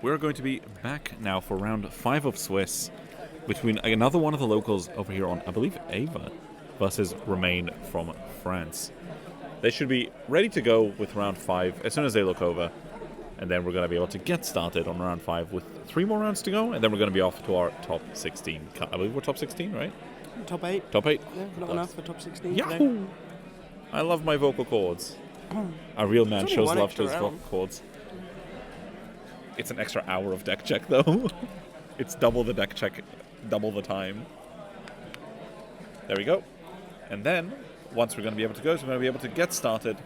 we're going to be back now for round 5 of Swiss between another one of the locals over here on, I believe, Eva versus Romain from France. They should be ready to go with round 5 as soon as they look over. And then we're going to be able to get started on round 5 with 3 more rounds to go. And then we're going to be off to our top 16. I believe we're top 16, right? Top 8. Top 8? Yeah, not enough for top 16. Yahoo! Today. I love my vocal cords. A real man It's only shows one love to extra his round. vocal cords. It's an extra hour of deck check, though. It's double the deck check, double the time. There we go. And then, once we're going to be able to go, we're going to be able to get started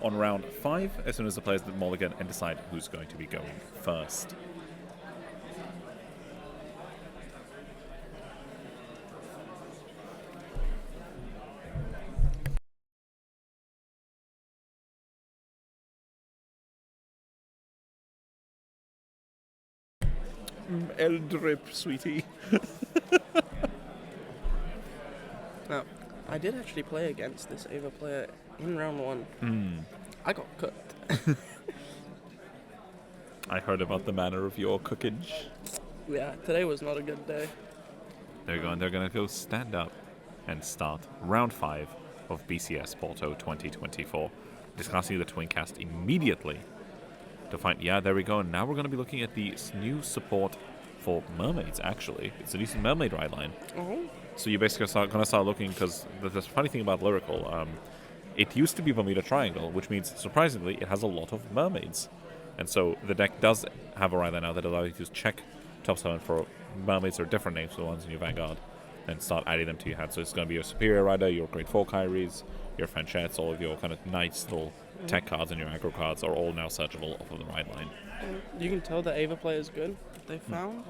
on round 5 as soon as the players mulligan and decide who's going to be going first. El drip, sweetie. Now, I did actually play against this Eva player in round 1. I got cooked. I heard about the manner of your cookage. Yeah, today was not a good day. They're going to go stand up and start round 5 of BCS Porto 2024. Discussing the twin cast immediately to find, yeah, there we go. And now we're going to be looking at the new support for mermaids, actually. It's a decent mermaid ride line. Oh. So you're basically going to start looking, because the funny thing about Lyrical, it used to be Bermuda Triangle, which means, surprisingly, it has a lot of mermaids. And so the deck does have a ride line now that allows you to check top 7 for mermaids or different names for the ones in your Vanguard and start adding them to your hand. So it's going to be your Superior Rider, your Grade 4 Kairis, your Franchettes, all of your kind of nice little tech cards and your aggro cards are all now searchable off of the ride line. You can tell the Eva player is good. They found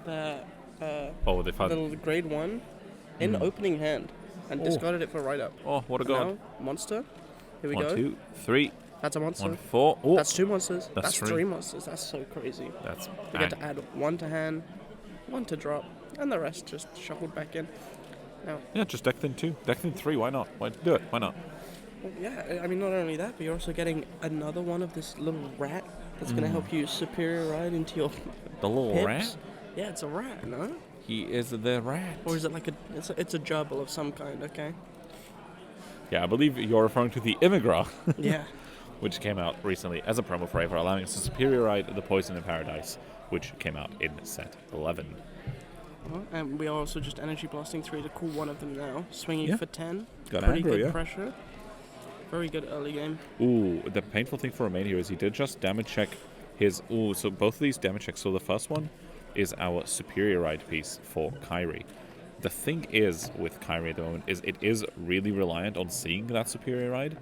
that Oh, they found... little grade 1 in opening hand and discarded it for right up. Oh, what a god. Now, monster. Here we 1, go. 2, 3. That's a monster. 1, 4. Oh, That's 2 monsters. That's 3. 3 monsters. That's so crazy. That's You get to add 1 to hand, 1 to drop, and the rest just shuffled back in. Now, yeah, just deck thin 2. Deck thin 3, why not? Why do it? Why not? well, yeah, I mean, not only that, but you're also getting another one of this little rat that's going to help you superior ride into your The little pips. rat? Yeah, it's a rat, no? He is the rat. Or is it like it's a gerbil of some kind, okay? Yeah, I believe you're referring to the Immigra, Yeah. which came out recently as a promo for Eva, allowing us to superior ride the Poison in Paradise, which came out in set 11. And we are also just energy blasting 3 to cool one of them now. Swinging Yeah. for 10. Got Pretty aggro, good yeah. pressure. Very good early game. Ooh, the painful thing for Romain here is he did just damage check his... Ooh, so both of these damage checks. So the first one is our superior ride piece for Kairi. The thing is with Kairi at the moment is it is really reliant on seeing that superior ride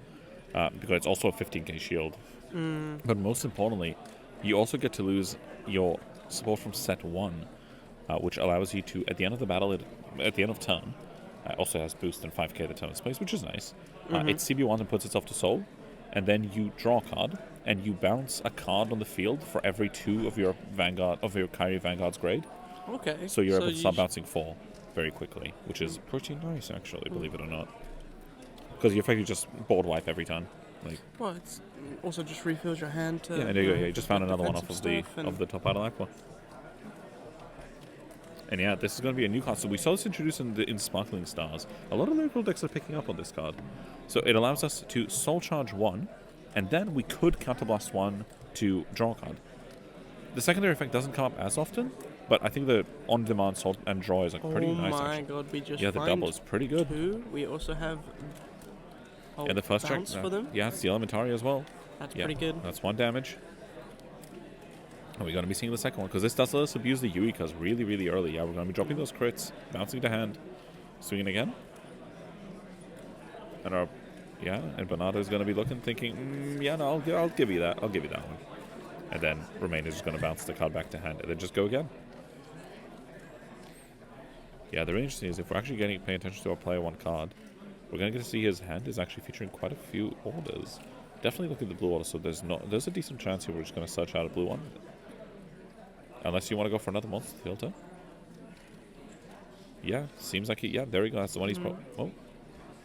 because it's also a 15k shield. But most importantly, you also get to lose your support from set 1, which allows you to, at the end of the battle, at the end of turn, also has boost and 5k the turn of space, which is nice. It CB1 and puts itself to soul, and then you draw a card, and you bounce a card on the field for every 2 of your Vanguard of your Kairi Vanguard's grade. Okay. So you're able to start bouncing 4 very quickly, which is pretty nice, actually, believe it or not. Because you effectively just board wipe every time. Like, Well, it's also just refills your hand to... yeah, there you go. Yeah, you just found another one off of the stuff and- top out of Aqua. And yeah, this is going to be a new card. So we saw this introduced in Sparkling Stars. A lot of lyrical decks are picking up on this card. So it allows us to Soul Charge 1, and then we could Counterblast 1 to draw a card. The secondary effect doesn't come up as often, but I think the on-demand Soul and draw is like pretty nice. Oh my Actually. god, we just Yeah, the find double is pretty good. 2. We also have Yeah, the first check. bounce for them. Yeah, it's the Elementary as well. That's Yeah, pretty good. That's 1 damage. And we're going to be seeing the second one, because this does let us abuse the Yuikas really, really early. Yeah, we're going to be dropping those crits, bouncing to hand, swinging again. And and Bernardo is going to be looking, thinking, yeah, no, I'll give you that. I'll give you that one. And then Romain is just going to bounce the card back to hand, and then just go again. Yeah, the really interesting is if we're actually paying attention to our player 1 card, we're going to get to see his hand is actually featuring quite a few orders. Definitely look at the blue order, so there's a decent chance here we're just going to search out a blue one. Unless you want to go for another monster filter. Yeah, seems like it. Yeah, there we go. That's the one he's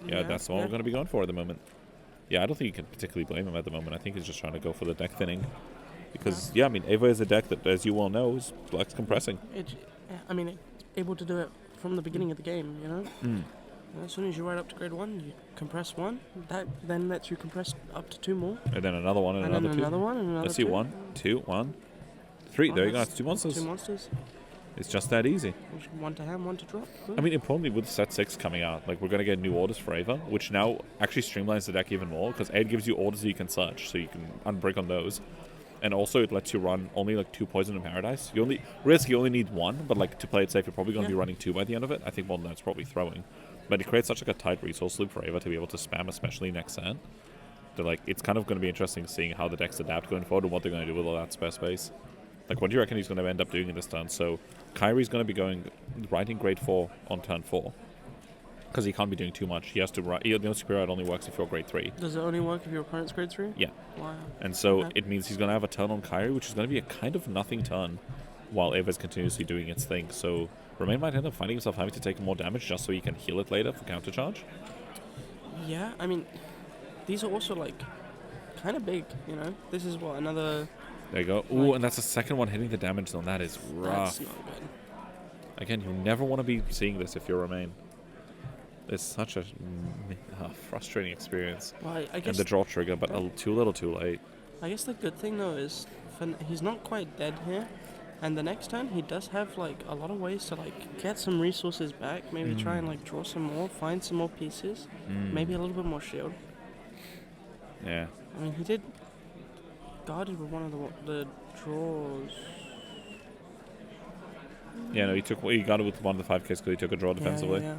yeah, that's the one we're going to be going for at the moment. Yeah, I don't think you can particularly blame him at the moment. I think he's just trying to go for the deck thinning. Because, yeah, I mean, Eva is a deck that, as you well know, is Black's compressing. I mean, it's able to do it from the beginning of the game, you know? Mm. As soon as you ride up to grade 1, you compress 1. That then lets you compress up to 2 more. And then another one and another then two. another one and another Let's see, 2. 1, 2, 1, 3. There you go, that's 2 monsters. 2 monsters. It's just that easy. 1 to hand, 1 to drop. I mean, importantly, with set 6 coming out, like, we're going to get new orders for Eva, which now actually streamlines the deck even more, because it gives you orders that you can search, so you can unbrick on those. And also, it lets you run only, like, 2 Poison in Paradise. You only need 1, but, like, to play it safe, you're probably going to be running 2 by the end of it. I think more than that's probably throwing. But it creates such, like, a tight resource loop for Eva to be able to spam, especially next set. That, like, it's kind of going to be interesting seeing how the decks adapt going forward and what they're going to do with all that spare space. Like, what do you reckon he's going to end up doing in this turn? So, Kairi's going to be writing grade 4 on turn 4. Because he can't be doing too much. He has to write. The Superior Ride only works if you're grade 3. Does it only work if your opponent's grade 3? Yeah. Wow. And so, it means he's going to have a turn on Kairi, which is going to be a kind of nothing turn while Eva's continuously doing its thing. So, Romain might end up finding himself having to take more damage just so he can heal it later for counter charge. Yeah, I mean, these are also, like, kind of big, you know? This is what, another... There you go. Ooh, and that's the second one hitting the damage zone. That is rough. That's not good. Again, you never want to be seeing this if you're Romain. It's such a frustrating experience. Well, I guess... And the draw trigger, but too little too late. I guess the good thing, though, is he's not quite dead here. And the next turn, he does have, like, a lot of ways to, like, get some resources back. Maybe try and, like, draw some more, find some more pieces. Maybe a little bit more shield. Yeah. I mean, he did... guarded with one of the draws. Yeah, no, he got it with one of the 5Ks because he took a draw defensively. Yeah.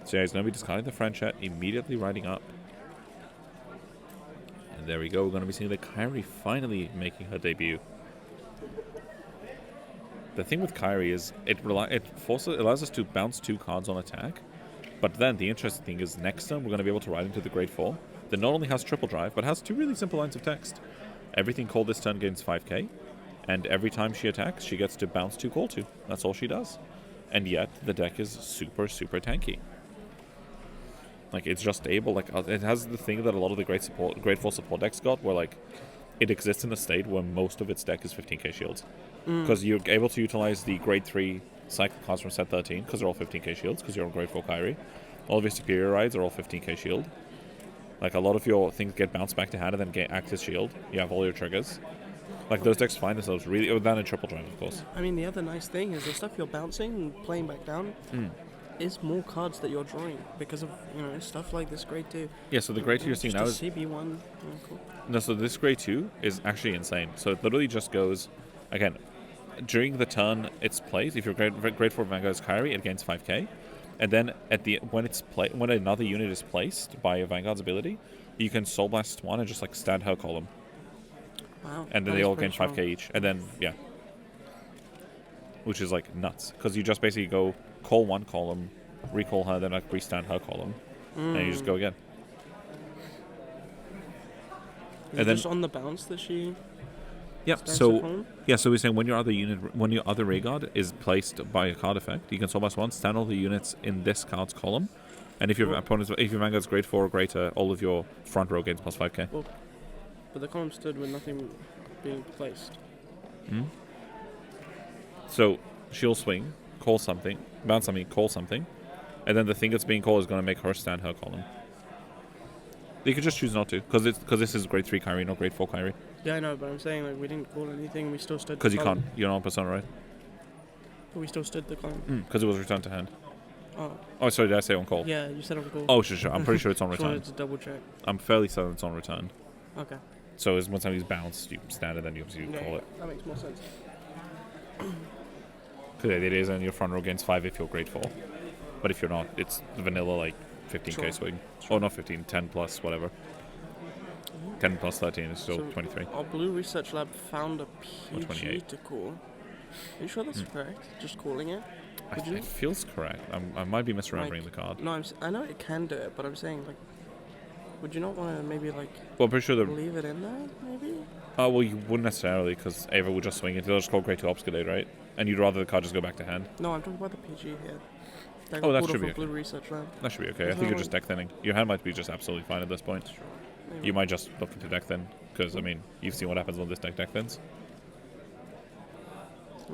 So yeah, he's going to be discarding the Franchette, immediately riding up. And there we go, we're going to be seeing the Kairi finally making her debut. The thing with Kairi is it allows us to bounce 2 cards on attack, but then the interesting thing is next turn we're going to be able to ride into the grade 4 that not only has triple drive, but has 2 really simple lines of text. Everything called this turn gains 5k, and every time she attacks, she gets to bounce 2 call 2. That's all she does. And yet, the deck is super, super tanky. Like, it's just able, like, it has the thing that a lot of the grade 4 support decks got, where, like, it exists in a state where most of its deck is 15k shields. Because you're able to utilize the grade 3 cycle cards from set 13, because they're all 15k shields, because you're on grade 4 Kairi. All of your superior rides are all 15k shield. Like, a lot of your things get bounced back to hand and then act as shield. You have all your triggers. Like, those decks find themselves really... Oh, that and triple drive, of course. I mean, the other nice thing is the stuff you're bouncing and playing back down is more cards that you're drawing because of, you know, stuff like this grade 2. Yeah, so the grade 2 you're seeing now is... CB1. Cool. No, so this grade 2 is actually insane. So it literally just goes... Again, during the turn it's played, if your grade 4 Vanguard is Kairi, it gains 5k. And then when another unit is placed by a Vanguard's ability, you can Soul Blast 1 and just, like, stand her column. Wow. And then they all gain 5k each. And then, yeah. Which is, like, nuts. Because you just basically go call 1 column, recall her, then, like, restand her column. And you just go again. Is it just on the bounce that she... Yep. So we're saying when your other Ray God is placed by a card effect, you can Soul Blast 1, stand all the units in this card's column, and if your Vanguard's grade 4 or greater, all of your front row gains plus 5k. Well, but the column stood with nothing being placed. So she'll swing, call something, bounce something, call something, and then the thing that's being called is going to make her stand her column. You could just choose not to, because this is grade 3 Kairi, not grade 4 Kairi. Yeah, I know, but I'm saying, like, we didn't call anything, we still stood. Because you can't, you're not on Persona, right? But we still stood the column. Because it was returned to hand. Oh, sorry, did I say on call? Yeah, you said on call. Oh, sure. I'm pretty sure it's on return. Just wanted to double check. I'm fairly certain it's on return. Okay. So once something's bounced, you stand it, then you call it. That makes more sense. Because it is, and your front row gains 5 if you're grade 4. But if you're not, it's the vanilla, like, 15k swing. Oh, not 15, 10 plus, whatever. 10 plus 13 is still 23. Our Blue Research Lab found a PG to call. Are you sure that's correct? Just calling it? It feels correct. I might be misremembering the card. No, I know it can do it, but I'm saying, like, would you not want to maybe, like, well, I'm pretty sure leave it in there, maybe? Oh, well, you wouldn't necessarily, because Ava would just swing it. They'll just call grade 2 Obscurate, right? And you'd rather the card just go back to hand. No, I'm talking about the PG here. That should be okay. Blue Research Lab. That should be okay. I think you're just deck thinning. Your hand might be just absolutely fine at this point. Maybe. You might just look into deck thin, because, I mean, you've seen what happens when this deck thins.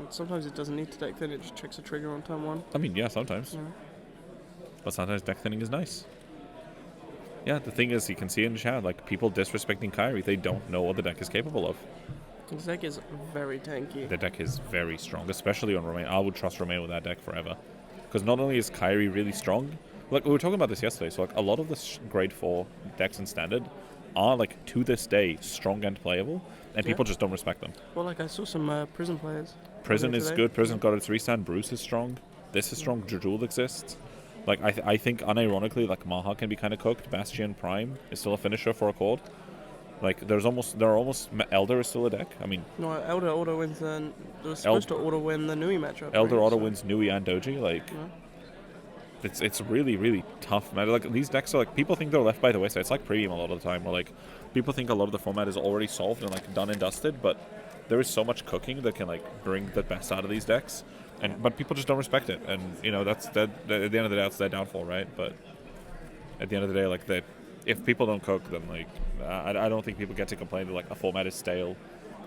Sometimes it doesn't need to deck thin, it just checks a trigger on turn 1. I mean, yeah, sometimes. Yeah. But sometimes deck thinning is nice. Yeah, the thing is, you can see in chat, like, people disrespecting Kairi, they don't know what the deck is capable of. This deck is very tanky. The deck is very strong, especially on Romain. I would trust Romain with that deck forever. Because not only is Kairi really strong, like, we were talking about this yesterday, so, like, a lot of the grade 4 decks in Standard are, like, to this day, strong and playable, and people just don't respect them. Well, like, I saw some Prison players. Prison is good. Prison got its restand. Bruce is strong. This is strong. Jajul exists. Like, I think, unironically, like, Maha can be kind of cooked. Bastion Prime is still a finisher for a chord. Like, there are almost... Elder is still a deck. I mean... No, Elder auto wins the... It was supposed to auto win the Nui matchup. Elder auto wins Nui and Doji. Like, it's really, really tough, man. Like, these decks are, like... People think they're left by the wayside. It's like Premium a lot of the time, where, like, people think a lot of the format is already solved and, like, done and dusted, but there is so much cooking that can, like, bring the best out of these decks. But people just don't respect it, and you know at the end of the day, that's their downfall, right? But at the end of the day, like if people don't cook, then like I don't think people get to complain that like a format is stale,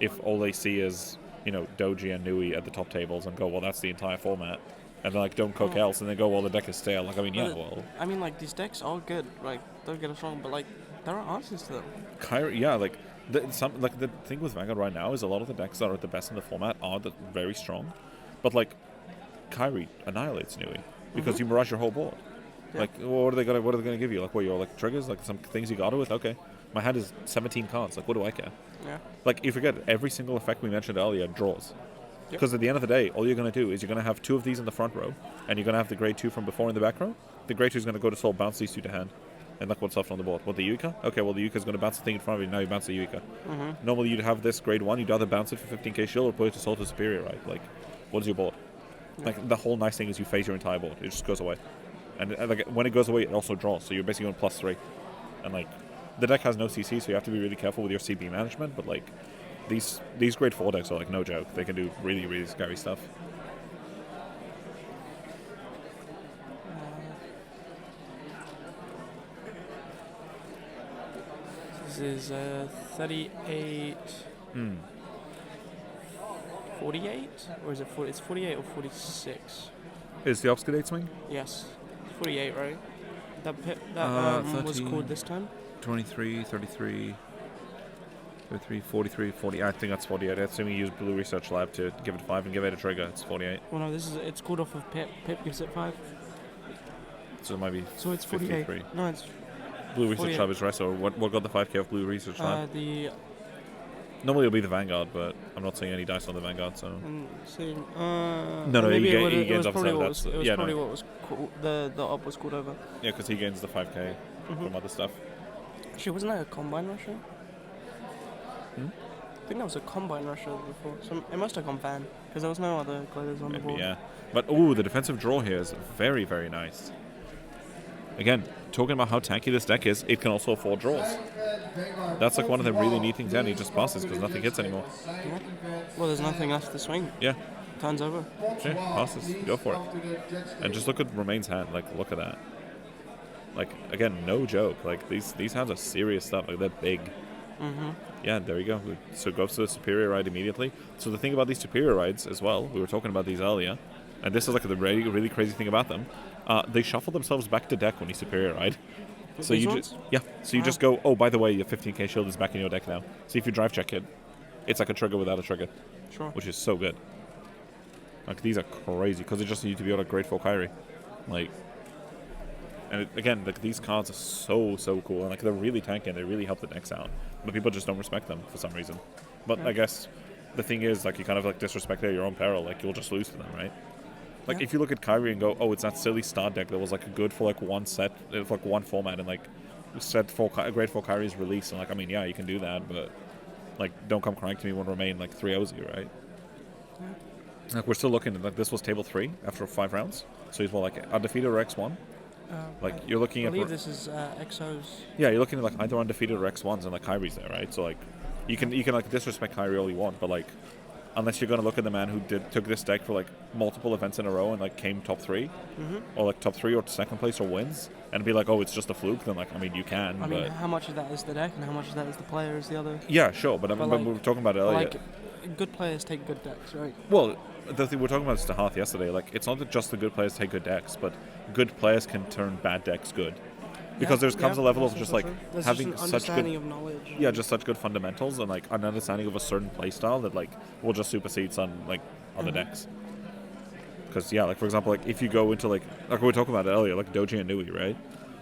if all they see is Doji and Nui at the top tables and go, well, that's the entire format, and then like don't cook else, and then go, well, the deck is stale. Like I mean, like these decks are good, like don't get us wrong, but like there are answers to them. Kairi, yeah, like the thing with Vanguard right now is a lot of the decks that are the best in the format are very strong, but like. Kairi annihilates Nui because you mirage your whole board. Yeah. Like, what are they gonna give you? Like, what, your like triggers, like some things you got it with? Okay, my hand is 17 cards. Like, what do I care? Yeah. Like, you forget every single effect we mentioned earlier draws. Because at the end of the day, all you're gonna do is you're gonna have 2 of these in the front row, and you're gonna have the grade 2 from before in the back row. The grade 2 is gonna go to soul, bounce these 2 to hand, and look what's left on the board. What, the Yuka? Okay, well the Yuka is gonna bounce the thing in front of you. Now you bounce the Yuka. Normally you'd have this grade 1. You'd either bounce it for 15k shield or put it to soul to superior, right? Like, what is your board? Like, the whole nice thing is you phase your entire board. It just goes away. And like when it goes away, it also draws. So you're basically going +3. And, like, the deck has no CC, so you have to be really careful with your CB management. But, like, these grade 4 decks are, like, no joke. They can do really, really scary stuff. This is 38... 48? Or is it 40? It's 48 or 46. Is the Obscurate swing? Yes. 48, right? That was called this time? 23, 33, 33, 43, 40. I think that's 48. Assuming you use Blue Research Lab to give it 5 and give it a trigger, it's 48. Well, no, it's called off of Pip. Pip gives it 5. So it might be. So it's 48. 53. No, it's. Blue Research Lab is Resto. What got the 5k of Blue Research Lab? Normally it'll be the Vanguard, but I'm not seeing any dice on the Vanguard, so. No, he gains probably up. what was the op was called over. Yeah, because he gains the 5k from other stuff. Actually, wasn't that a Combine Rusher? I think that was a Combine Rusher before. So it must have gone fan, because there was no other gliders on the board. Yeah. But, the defensive draw here is very, very nice. Again, talking about how tanky this deck is, it can also afford draws. That's like one of the really neat things, and he just passes because nothing hits anymore. Yeah. Well, there's nothing else to swing. Yeah. Turns over. Sure, passes. Go for it. And just look at Romain's hand. Like, look at that. Like, again, no joke. Like, these hands are serious stuff. Like, they're big. Yeah, there you go. So it goes to the superior ride immediately. So the thing about these superior rides as well, we were talking about these earlier, and this is like the really, really crazy thing about them. They shuffle themselves back to deck when you superior ride. So you just go, oh, by the way, your 15k shield is back in your deck now. So if you drive check it, it's like a trigger without a trigger. Sure. Which is so good. Like, these are crazy because they just need to be able to grade 4 Kairi. Like, and again, like, these cards are so cool, and like they're really tanky and they really help the decks out. But people just don't respect them for some reason. But I guess the thing is, like, you kind of like disrespect it at your own peril. Like, you'll just lose to them, right? Like, if you look at Kairi and go, oh, it's that silly start deck that was, like, good for, like, one set, for, like, one format, and, like, set for grade 4 Kairi's release, and, like, I mean, yeah, you can do that, but, like, don't come crying to me when Romain, like, 3-0s you, right? Like, we're still looking at, like, this was table 3 after 5 rounds, so he's, well, like, undefeated or X1. Like, you're looking at... I believe this is XOs. Yeah, you're looking at, like, either undefeated or X1s, and, like, Kairi's there, right? So, like, you can like, disrespect Kairi all you want, but, like, unless you're going to look at the man who took this deck for, like, multiple events in a row and, like, came top 3, or, like, top 3 or second place or wins, and be like, oh, it's just a fluke, then, like, I mean, you can, I mean, how much of that is the deck and how much of that is the player is the other? Yeah, sure, but we were talking about it earlier. Like, good players take good decks, right? Well, the thing we're talking about is Hearth yesterday. Like, it's not that just the good players take good decks, but good players can turn bad decks good. Because there comes a level of just like having just an such understanding good, of knowledge. yeah, just such good fundamentals and like an understanding of a certain playstyle that like will just supersede some like other decks. Because yeah, like for example, like if you go into like we were talking about it earlier, like Doji and Nui, right?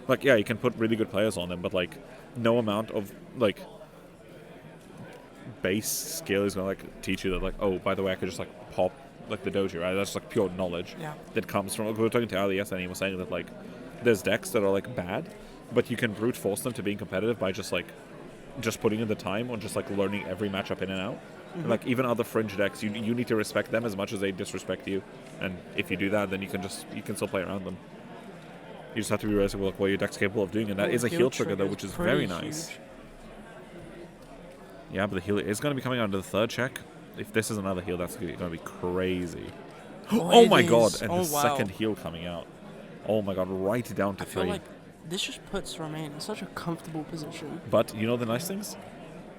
Like yeah, you can put really good players on them, but like no amount of like base skill is gonna like teach you that like, oh, by the way, I could just like pop like the Doji, right? That's like pure knowledge that comes from. Like, we were talking to Ali yesterday, and he was saying that like there's decks that are like bad, but you can brute force them to being competitive by just putting in the time on just like learning every matchup in and out. And, like even other fringe decks, you need to respect them as much as they disrespect you. And if you do that, then you can still play around them. You just have to be realistic with like, what your deck's capable of doing, and that is a heal trigger though, which is very nice. Huge. Yeah, but the heal is going to be coming out into the third check. If this is another heal, that's going to be crazy. Oh my god! And the second heal coming out. Oh my god! Right down to I 3. feel like this just puts Romain in such a comfortable position. But you know the nice things?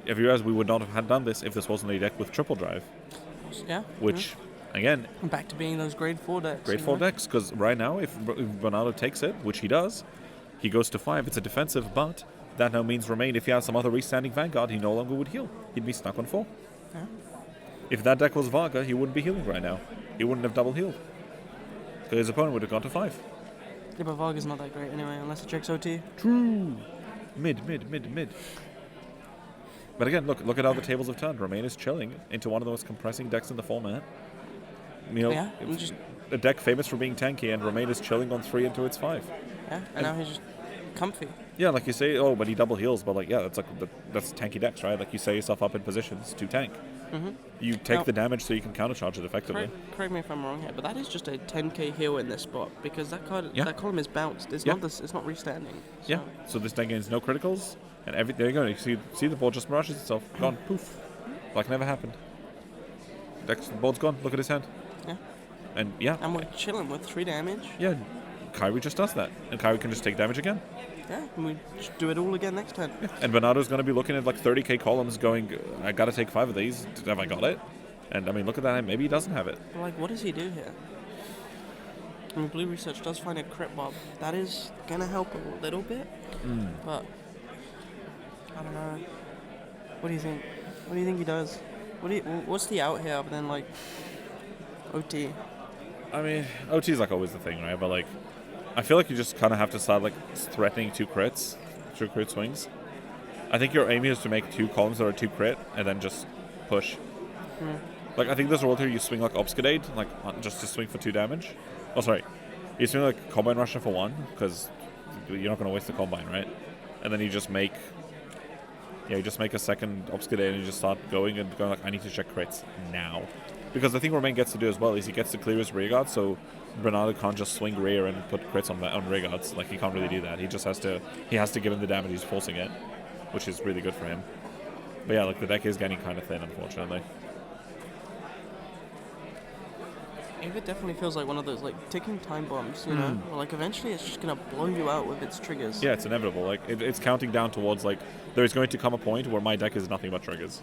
If you realize we would not have had done this if this wasn't a deck with triple drive. Yeah. Which, again... Back to being those grade 4 decks. Grade 4 decks, because right now, if Bernardo takes it, which he does, he goes to 5. It's a defensive, but that now means Romain, if he has some other restanding Vanguard, he no longer would heal. He'd be stuck on 4. Yeah. If that deck was Varga, he wouldn't be healing right now. He wouldn't have double healed. Because his opponent would have gone to 5. Yeah, but Varga's not that great anyway, unless it checks OT. True. Mid. But again, look at how the tables have turned. Romain is chilling into one of the most compressing decks in the format. You know, a deck famous for being tanky, and Romain is chilling on 3 into its 5. Yeah, and now he's just comfy. Yeah, like you say, oh, but he double heals, but like, yeah, that's tanky decks, right? Like you set yourself up in positions to tank. You take the damage so you can countercharge it effectively. Correct me if I'm wrong here, but that is just a 10k heal in this spot because that column is bounced. It's not it's not restanding. So. Yeah. So this deck gains no criticals, and there you go. You see the board just mirages itself, gone, poof, like never happened. The board's gone. Look at his hand. Yeah. And yeah. And we're chilling with 3 damage. Yeah. Kairi just does that, and Kairi can just take damage again. Yeah, and we just do it all again next turn. Yeah. And Bernardo's going to be looking at like 30k columns going, I got to take 5 of these. Have I got it? And I mean, look at that. Maybe he doesn't have it. But like, what does he do here? I mean, Blue Research does find a crit bob. That is going to help a little bit. But, I don't know. What do you think? What do you think he does? What's the out here other than like OT? I mean, OT is like always the thing, right? But like, I feel like you just kind of have to start like threatening 2 crit swings. I think your aim is to make 2 columns that are 2 crit and then just push. Like I think there's a world here you swing like Obscurate, like just to swing for 2 damage. Oh sorry, you swing like Combine Rusher for 1 because you're not going to waste the Combine, right? And then you just make a second Obscurate and you just start going like I need to check crits now. Because the thing Romain gets to do as well is he gets to clear his rear guard, so Bernardo can't just swing rear and put crits on rear guards. Like he can't really do that. He just has to give him the damage he's forcing it, which is really good for him. But yeah, like the deck is getting kind of thin, unfortunately. Eva definitely feels like one of those like ticking time bombs, you know? Where, like eventually it's just gonna blow you out with its triggers. Yeah, it's inevitable. Like it's counting down towards like there's going to come a point where my deck is nothing but triggers.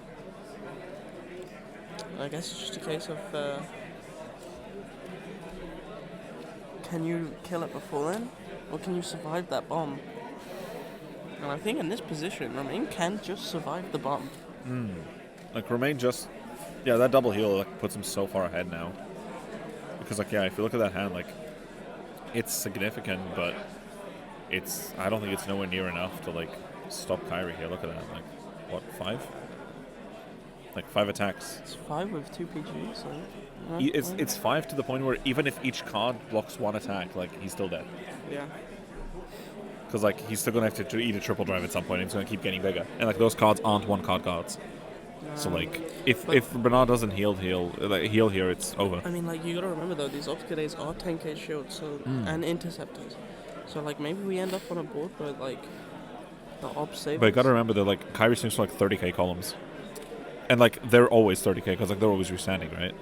I guess it's just a case of can you kill it before then, or can you survive that bomb? And I think in this position, Romain can just survive the bomb. Like Romain just, that double heal like puts him so far ahead now. Because like if you look at that hand, like it's significant, but I don't think it's nowhere near enough to like stop Kairi here. Look at that, like what 5? Like 5 attacks. It's 5 with 2 PGs. So it's 5 to the point where even if each card blocks 1 attack, like he's still dead. Yeah. Because like he's still gonna have to eat a triple drive at some point. And it's gonna keep getting bigger, and like those cards aren't 1-card cards. So like if Bernard doesn't heal here, it's over. I mean, like you gotta remember though, these Obscurates are 10k shields, so and interceptors. So like maybe we end up on a board where like the Obs save. But you gotta remember that like Kairi swings for like 30k columns. And like they're always 30k because like they're always restanding, right?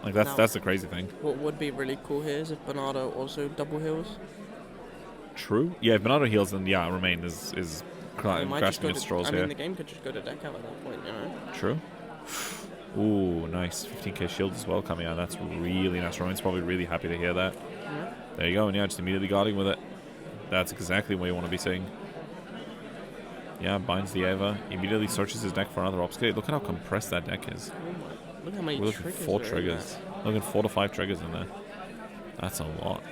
Like that's the crazy thing. What would be really cool here is if Bernardo also double heals. True. Yeah, if Bernardo heals, then Romain is crashing its straws here. I mean, the game could just go to deck out at that point, you know. True. Ooh, nice. 15k shield as well coming out. That's really nice. Romain's probably really happy to hear that. Yeah. There you go. And yeah, just immediately guarding with it. That's exactly what you want to be seeing. Yeah, binds the Eva. Immediately searches his deck for another obfuscate. Look at how compressed that deck is. Oh my. Look how many We're looking triggers at 4 are in triggers. Looking at 4 to 5 triggers in there. That's a lot.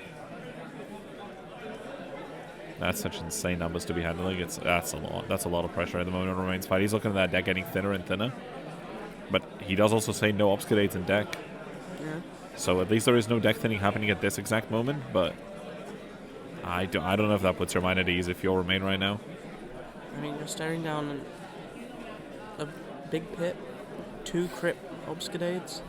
That's such insane numbers to be handling. That's a lot. That's a lot of pressure at the moment on Romain's fight. He's looking at that deck getting thinner and thinner. But he does also say no obfuscates in deck. Yeah. So at least there is no deck thinning happening at this exact moment. But I don't know if that puts your mind at ease if you're Romain right now. I mean, you're staring down a big pit, 2 crit obfuscates.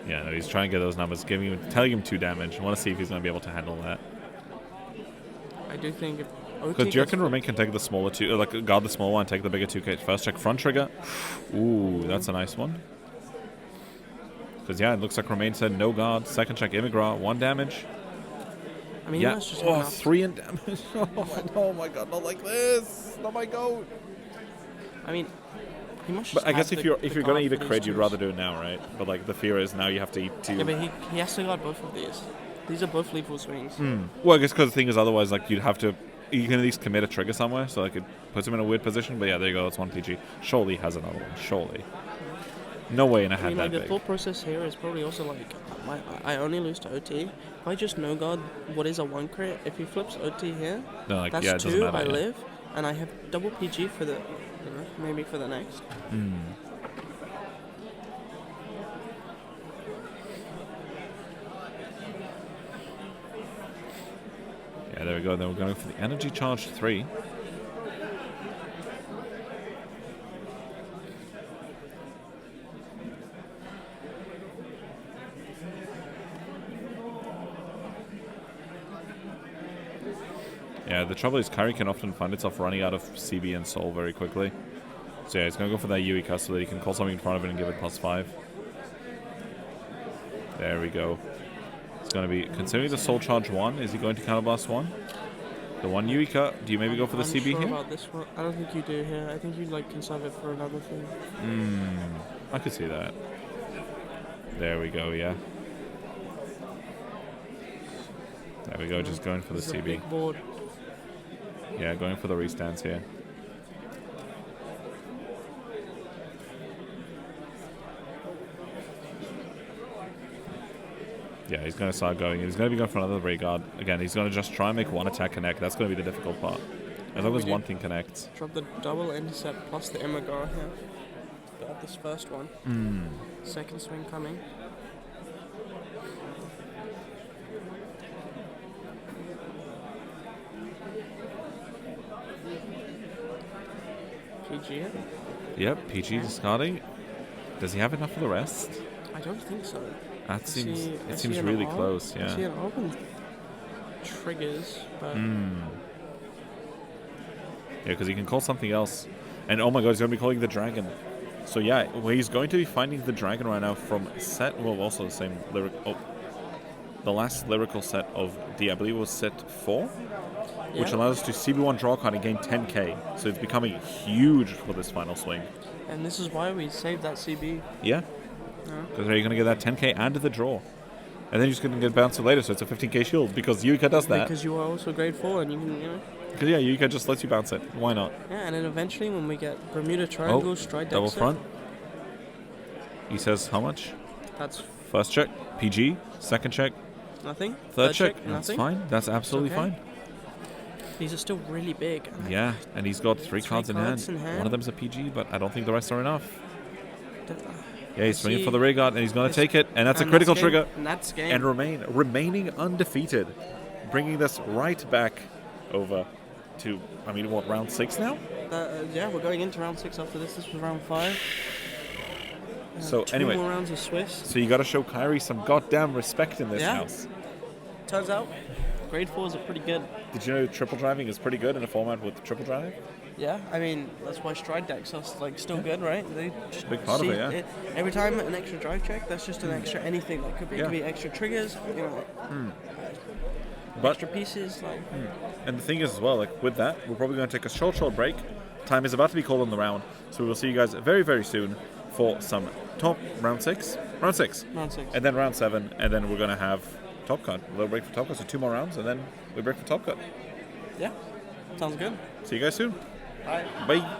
Yeah, no, he's trying to get those numbers, telling him 2 damage. I want to see if he's going to be able to handle that. I do think if Because do you reckon Romain can take the smaller 2, like guard the small one, take the bigger 2k first check front trigger? Ooh, that's a nice one. Because yeah, it looks like Romain said no guard, second check Immigra, 1 damage. I mean, Yeah, that's just enough. 3 in damage. Oh my god, not like this. Not my goat. I mean, he must. But I guess have if you're going to guard eat a for these crit, you'd twos. rather do it now, right? But like the fear is now you have to eat 2. Yeah, but he has to guard both of these. These are both lethal swings. Well, I guess because the thing is otherwise like you'd have to, you can at least commit a trigger somewhere, so like it puts him in a weird position. But yeah, there you go. That's 1 PG. Surely he has another one. Surely. No way in a I head mean, that like the big. thought process here is probably also like, I only lose to OT. If I just no guard what is a 1 crit, if he flips OT here, No, like, that's yeah, it doesn't 2. matter, I yeah. live, and I have double PG for the, maybe for the next. Yeah, there we go. Then we're going for the energy charge 3. Yeah, the trouble is Kairi can often find itself running out of CB and Soul very quickly. So yeah, he's going to go for that Yuika so that he can call something in front of it and give it +5. There we go. It's going to be, considering the Soul Charge 1, is he going to counterblast 1? The 1 Yuika, do you maybe go for the I'm CB sure here? about this one. I don't think you do here. I think you like conserve it for another thing. I could see that. There we go, yeah. There we go, just going for the This is a CB. big board. Yeah, going for the restance here. Yeah, he's going to start going. He's going to be going for another Regard. Again, he's going to just try and make 1 attack connect. That's going to be the difficult part. As long as one thing connects. Drop the double intercept plus the Immigar here. Got this first one. Second swing coming. PG it? Yep, PG discarding. Does he have enough for the rest? I don't think so. That seems I it see seems an really ARB. close, I see yeah. an open triggers, but Yeah, because he can call something else. And oh my god, he's going to be calling the dragon. So yeah, well, he's going to be finding the dragon right now from set, well, also the same lyric. Oh, the last lyrical set of I believe it was set 4, which yeah. allows us to CB1 draw card and gain 10k. So it's becoming huge for this final swing. And this is why we saved that CB. Yeah. Because you're going to get that 10k and the draw. And then you're just going to get bounced later, so it's a 15k shield, because Yuika does that. Because you are also grade 4 and you can, Because yeah, Yuika just lets you bounce it. Why not? Yeah, and then eventually when we get Bermuda Triangle, Stride double Dexter, front. He says how much? that's First check, PG. Second check, nothing. third check. nothing. That's fine. That's absolutely okay. fine. These are still really big. Yeah, and he's got 3 Three cards in cards hand. in hand. One of them's a PG, but I don't think the rest are enough. Th- Yeah, he's I swinging see. for the rear guard, and he's going to It's- take it, and that's a and critical game. trigger. And that's game. And remaining undefeated, bringing this right back over to, I mean, what, round 6 now? Yeah, we're going into round 6 after this. This was round 5. So, 2 anyway. more rounds of Swiss. So you got to show Kairi some goddamn respect in this Yeah. house. Turns out, grade 4s are pretty good. Did you know triple driving is pretty good in a format with triple drive? Yeah, I mean that's why stride decks are like still good, right? They just Big part of it, yeah. Every time an extra drive check, that's just an extra anything. That could be, it could Yeah. be extra triggers, you know, But extra pieces. Like, and the thing is as well, like with that, we're probably going to take a short break. Time is about to be called on the round, so we will see you guys very, very soon for some round six, round six, and then round 7, and then we're going to have Top Cut. A little break for Top Cut, so 2 more rounds, and then we break for Top Cut. Yeah, sounds good. See you guys soon. Bye. Bye.